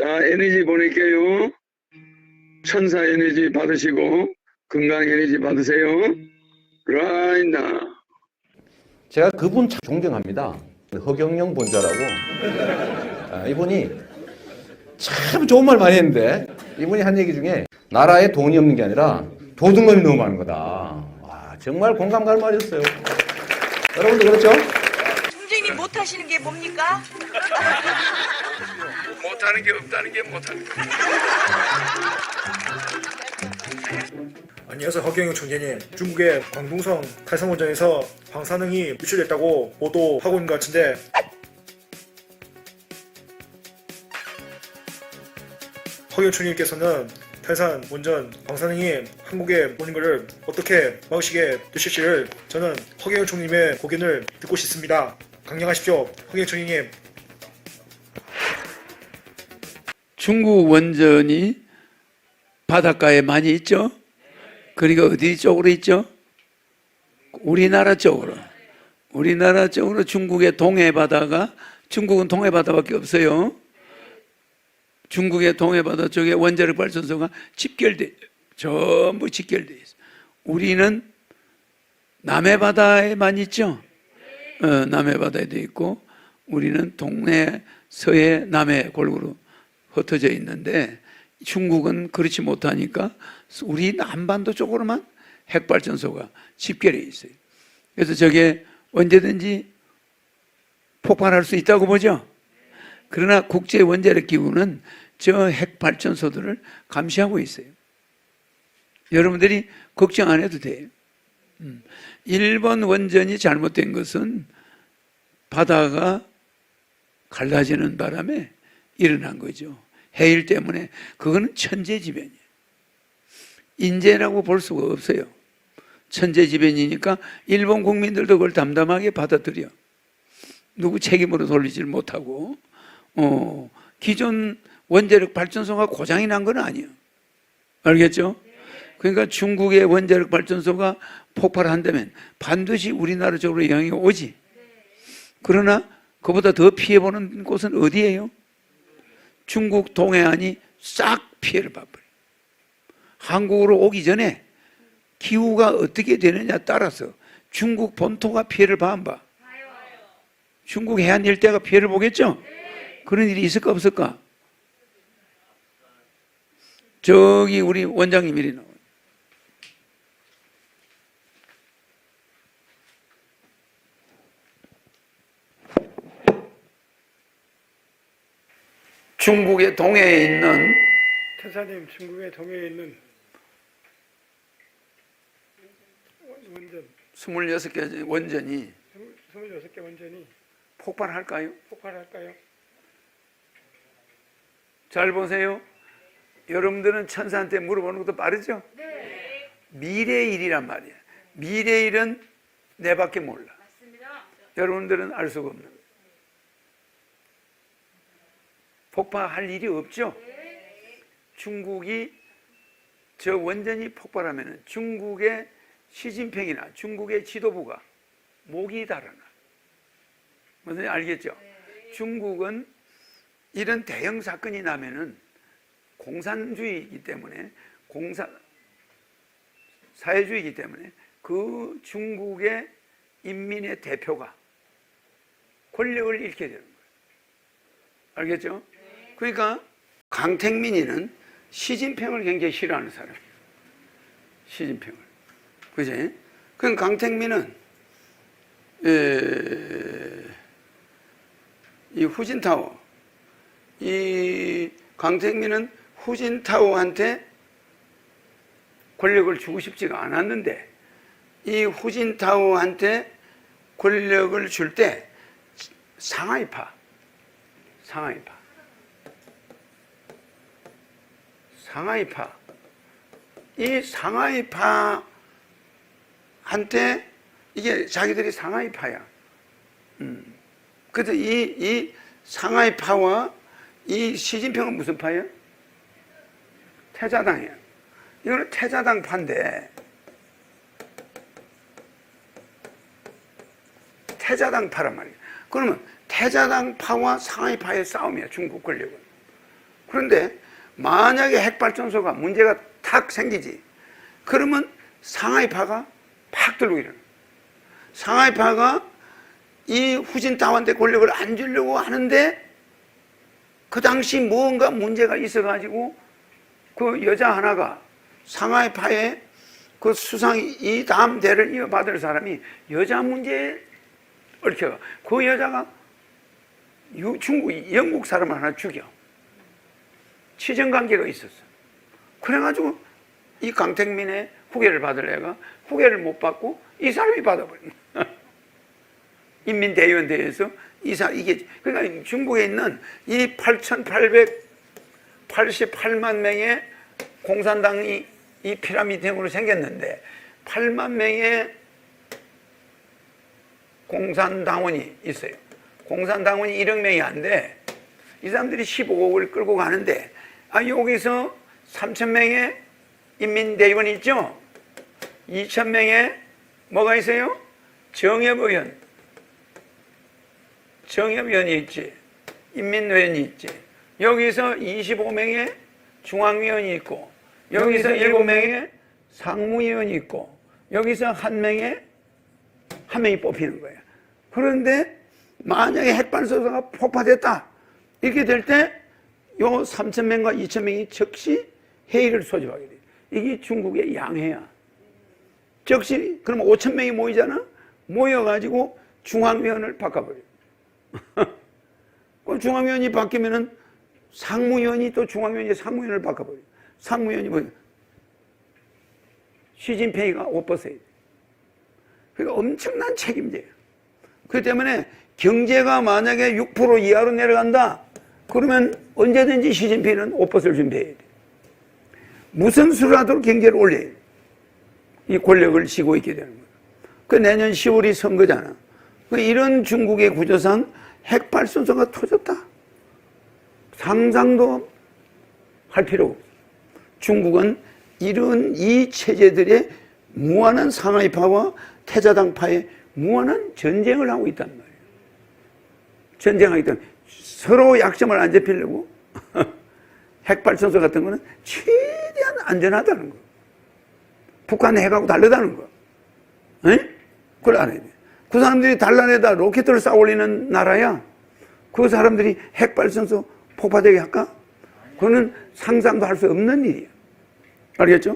자, 에너지 보낼게요. 천사 에너지 받으시고 건강 에너지 받으세요. right now. 제가 그분 참 존경합니다. 허경영 본자라고. 이분이 참 좋은 말 많이 했는데 이분이 한 얘기 중에 나라에 돈이 없는 게 아니라 도둑놈이 너무 많은 거다. 와, 정말 공감 가는 말이었어요. 여러분도 그렇죠? 총재님 못하시는 게 뭡니까? 못하는 게 없다는 게 못하는 게. 안녕하세요, 허경영 총재님. 중국의 광둥성 탈선원전에서 방사능이 유출됐다고 보도하고 있는 것 같은데 허경영 총재님께서는 탈산 원전 방사능이 한국에 오는 것을 어떻게 막으시게 되실지를 저는 허경영 총재님의 고견을 듣고 싶습니다. 강령하십시오, 허경영 총재님. 중국 원전이 바닷가에 많이 있죠? 그리고 어디 쪽으로 있죠? 우리나라 쪽으로. 우리나라 쪽으로 중국의 동해바다가, 중국은 동해바다밖에 없어요. 중국의 동해바다 쪽에 원자력 발전소가 전부 집결되어 있어요. 우리는 남해바다에만 있죠? 남해바다에도 있고, 우리는 동해, 서해, 남해 골고루 흩어져 있는데, 중국은 그렇지 못하니까 우리 남반도 쪽으로만 핵발전소가 집결해 있어요. 그래서 저게 언제든지 폭발할 수 있다고 보죠. 그러나 국제원자력기구는 저 핵발전소들을 감시하고 있어요. 여러분들이 걱정 안 해도 돼요. 일본 원전이 잘못된 것은 바다가 갈라지는 바람에 일어난 거죠. 해일 때문에. 그거는 천재지변이에요. 인재라고 볼 수가 없어요. 천재지변이니까 일본 국민들도 그걸 담담하게 받아들여. 누구 책임으로 돌리질 못하고. 기존 원자력 발전소가 고장이 난 건 아니에요. 알겠죠? 그러니까 중국의 원자력 발전소가 폭발한다면 반드시 우리나라 쪽으로 영향이 오지. 그러나 그보다 더 피해보는 곳은 어디예요? 중국 동해안이 싹 피해를 봐버려요. 한국으로 오기 전에 기후가 어떻게 되느냐 따라서 중국 본토가 피해를 봐안 봐? 중국 해안 일대가 피해를 보겠죠? 그런 일이 있을까 없을까? 저기 우리 원장님 일이 나와요. 중국의 동해에 있는 태사님, 중국의 동해에 있는 원전 26개 원전이 26개 원전이 폭발할까요? 폭발할까요? 잘 보세요. 여러분들은 천사한테 물어보는 것도 빠르죠? 네. 미래의 일이란 말이야. 미래의 일은 내밖에 몰라. 맞습니다. 여러분들은 알 수가 없는. 폭발할 일이 없죠? 네. 중국이 저 원전이 폭발하면 중국의 시진핑이나 중국의 지도부가 목이 달아나. 무슨 알겠죠? 네. 중국은 이런 대형 사건이 나면은 공산주의이기 때문에 사회주의이기 때문에 그 중국의 인민의 대표가 권력을 잃게 되는 거예요. 알겠죠? 그러니까 강택민이는 시진핑을 굉장히 싫어하는 사람이에요. 시진핑을. 그지? 그럼 강택민은 이 후진타오, 이 강택민은 후진타오한테 권력을 주고 싶지가 않았는데 이 후진타오한테 권력을 줄 때 상하이파 이 상하이파한테 이게 자기들이 상하이파야. 그래서 이 상하이파와 이 시진핑은 무슨 파예요? 태자당이에요. 이거는 태자당 파인데 태자당 파란 말이에요. 그러면 태자당 파와 상하이파의 싸움이야, 중국 권력은. 그런데 만약에 핵발전소가 문제가 탁 생기지. 그러면 상하이파가 팍 들고 일어나. 상하이파가 이 후진타완대 권력을 안 주려고 하는데 그 당시 뭔가 문제가 있어가지고 그 여자 하나가 상하이파의 그 수상이 이 다음 대를 이어받을 사람이 여자 문제에 얽혀. 그 여자가 중국, 영국 사람을 하나 죽여. 치정관계가 있었어. 그래가지고 이 강택민의 후계를 받을 애가 후계를 못 받고 이 사람이 받아버린 거야. 인민대의원대회에서 이게 그러니까 중국에 있는 이 8,888만 명의 공산당이 이 피라미드형으로 생겼는데 8만 명의 공산당원이 있어요. 공산당원이 1억 명이 안 돼. 이 사람들이 15억을 끌고 가는데 여기서 3,000명의 인민대의원이 있죠. 2,000명의 뭐가 있어요? 정협위원이 있지. 인민회원이 있지. 여기서 25명의 중앙위원이 있고 여기서 7명의 상무위원이 있고 여기서 한 명이 뽑히는 거예요. 그런데 만약에 핵발전소가 폭파됐다 이렇게 될 때 요 3,000명과 2,000명이 즉시 회의를 소집하게 돼요. 이게 중국의 양해야. 즉시 그러면 5,000명이 모이잖아. 모여가지고 중앙위원을 바꿔버려. 그 중앙위원이 바뀌면은 상무위원이 또 중앙위원이 상무위원을 바꿔버려. 상무위원이 뭐예요? 시진핑이가 옷 벗어야 돼. 그러니까 엄청난 책임제예요. 그렇기 때문에 경제가 만약에 6% 이하로 내려간다. 그러면 언제든지 시진핑은 옷 벗을 준비해야 돼. 무슨 수를 하도록 경제를 올려야 돼. 이 권력을 쥐고 있게 되는 거예요. 그 내년 10월이 선거잖아. 이런 중국의 구조상 핵발전소가 터졌다. 상상도 할 필요 없어. 중국은 이런 이 체제들의 무한한 상하이파와 태자당파의 무한한 전쟁을 하고 있단 말이에요. 전쟁하기 때문에 서로 약점을 안 잡히려고 핵발전소 같은 거는 최대한 안전하다는 거. 북한 핵하고 다르다는 거. 그걸 알아야 돼. 그 사람들이 달란에다 로켓을 쌓아 올리는 나라야. 그 사람들이 핵발전소 폭파되게 할까? 그거는 상상도 할 수 없는 일이야. 알겠죠?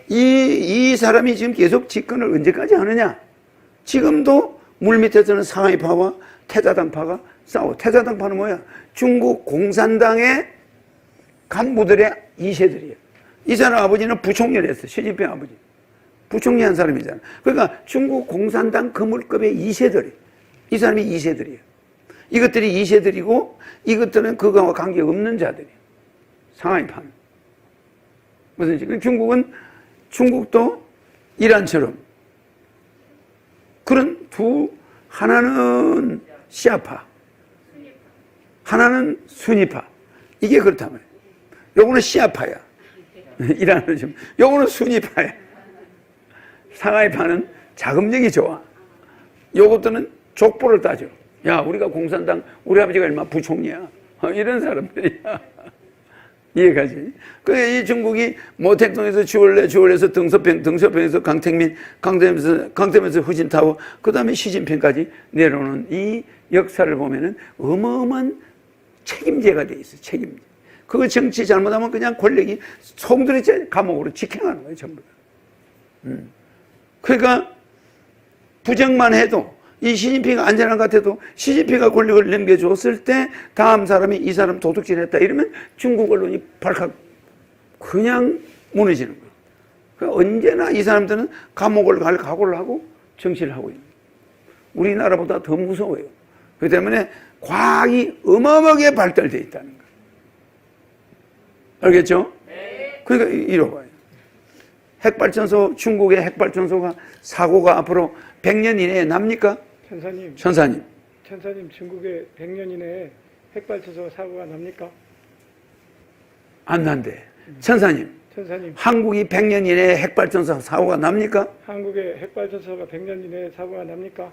이 사람이 지금 계속 집권을 언제까지 하느냐? 지금도 물밑에서는 상하이파와 태자당파가 싸워. 태자당파는 뭐야? 중국 공산당의 간부들의 2세들이에요. 이 사람 아버지는 부총리를 했어. 시진핑 아버지. 부총리 한 사람이잖아. 그러니까 중국 공산당 거물급의 2세들이. 이 사람이 2세들이에요. 이것들이 2세들이고 이것들은 그거와 관계없는 자들이에요. 상하이파는. 무슨 얘기? 중국도 이란처럼 그런 하나는 시아파, 하나는 순위파. 이게 그렇단 말이에요. 요거는 시아파야. 이란은 좀, 요거는 순위파야. 상하이파는 자금력이 좋아. 요것들은 족보를 따져. 야, 우리가 공산당, 우리 아버지가 얼마 부총리야. 이런 사람들이야. 이해가지? 이 중국이 모택동에서 주월에서 등소평에서 강택민, 강대면서 후진타워, 그 다음에 시진핑까지 내려오는 이 역사를 보면은 어마어마한 책임제가 돼 있어, 책임제. 그거 정치 잘못하면 그냥 권력이 송두리째 감옥으로 직행하는 거예요, 전부 다. 그러니까 부정만 해도 이 시진핑가 안전한 것 같아도 시진핑가 권력을 넘겨줬을 때 다음 사람이 이 사람 도둑질했다 이러면 중국 언론이 발칵 그냥 무너지는 거예요. 그러니까 언제나 이 사람들은 감옥을 갈 각오를 하고 정치를 하고 있는 거예요. 우리나라보다 더 무서워요. 그렇기 때문에 과학이 어마어마하게 발달되어 있다는 거예요. 알겠죠? 그러니까 이러고 핵발전소, 중국의 핵발전소가 사고가 앞으로 100년 이내에 납니까? 천사님. 중국의 100년 이내에 핵발전소 사고가 납니까? 안 난대. 천사님. 한국이 100년 이내에 핵발전소 사고가 납니까? 한국의 핵발전소가 100년 이내에 사고가 납니까?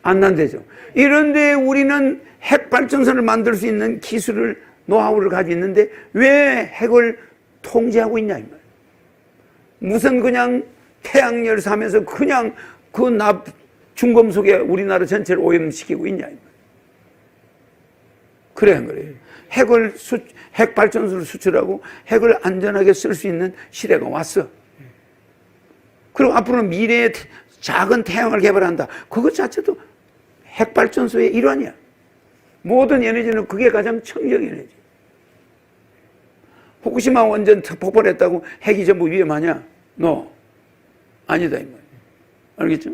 안 난대죠. 이런데 우리는 핵발전소를 만들 수 있는 기술을 노하우를 가지고 있는데 왜 핵을 통제하고 있냐 이 말. 무슨 그냥 태양열사하면서 그냥 그 중금속에 우리나라 전체를 오염시키고 있냐 이 말. 그래 안 그래요? 핵 발전소를 수출하고 핵을 안전하게 쓸 수 있는 시대가 왔어. 그리고 앞으로는 미래의 작은 태양을 개발한다. 그것 자체도 핵 발전소의 일환이야. 모든 에너지는 그게 가장 청정 에너지. 후쿠시마 원전 폭발했다고 핵이 전부 위험하냐? 아니다 이 말이야. 알겠죠?